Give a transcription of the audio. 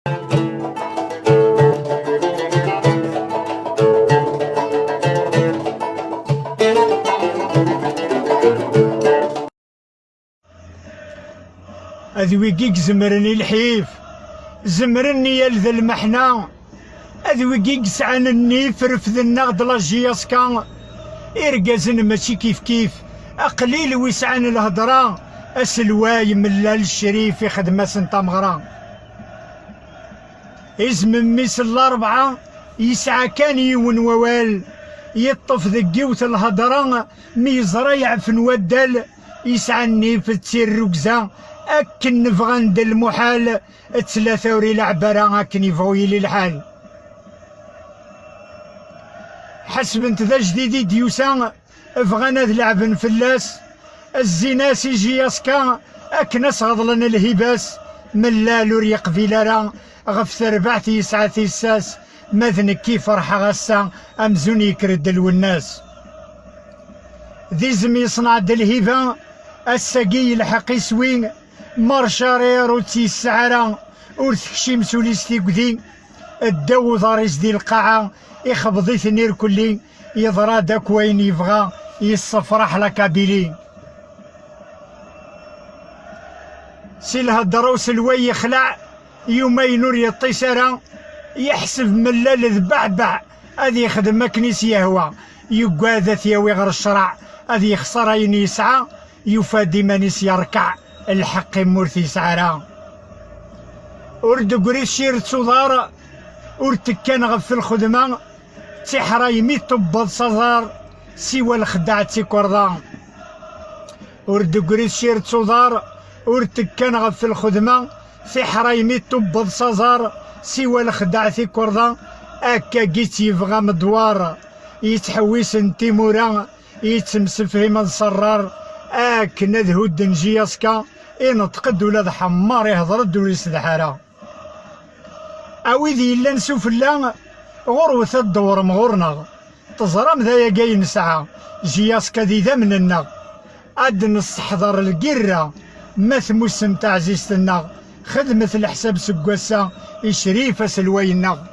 أذويقيك زمرني الحيف، زمرني يا ذا المحنة، أذويقيك سعان النيف رفذ النغد لاجياسكا، إرقازن ماشي كيف كيف، أقليل ويسعان الهضرة، أسلواي ملال الشريف يخدم سنتا مغرا. إزم ميس الأربعة يسعى كان يون ووال، يطف ذقيوت الهضرة ميزرا يعفن ودال، يسعى النيف تسير ركزة أكن نفغان دا المحال، الثلاثة وري العبارة أكن يفغويلي الحال. حسب انت ذا جديدي ديوسا فغانا ذ لعبن فلاس، الزيناس يجي ياسكا أكناس غضلنا الهباس، ملال وري قبيلة غف ثربعت يسعى تيساس، ماذن كي فرحة غسا أمزون يكرد الوناس. ذي زم يصنع دا الهبة الساقي الحق يسوين، مارشارير وتيسعرا ورثكشي مسوليستي قدي، الدو ضاريس دي القاعة يخبضي ثنير كلي، يضرى داك وين يبغى يصفرح لكابيلي. سي الهضرة وسلوي يخلع يومين نور يطيسرا، يحسب ملال ذبعبع هذي يخدم كنيس يهوى، يقاذا ثياوي غير الشرع هذي يخسر عين يسعى، يفادي مانيس يركع الحق مورثي سعرا. ورد قريس شير تصدار ورتكان غف الخدمة، تحراي مي طبض صدار سوى الخداع تيكوردان. ورد قريس شير تصدار ورتكان غف الخدمة، تحراي مي طبض صدار سوى الخداع تيكوردان. أكا جيت يبغى مدوار يتحويس انتيمورا، يتمسفهم الصرار أكن ذهود نجياسكا، ينطقد ولاد حمار يهضرد وليس ذحارة. أويذي إلا نسوف الله غروة الدور مغورنا، تزرم ذا يقاي نسعى جياسكا ذي ذا مننا، عاد نستحضر القرة مثموس نتاع عزيزتنا، خدمة الحساب سكواسا يشريف سلوينا.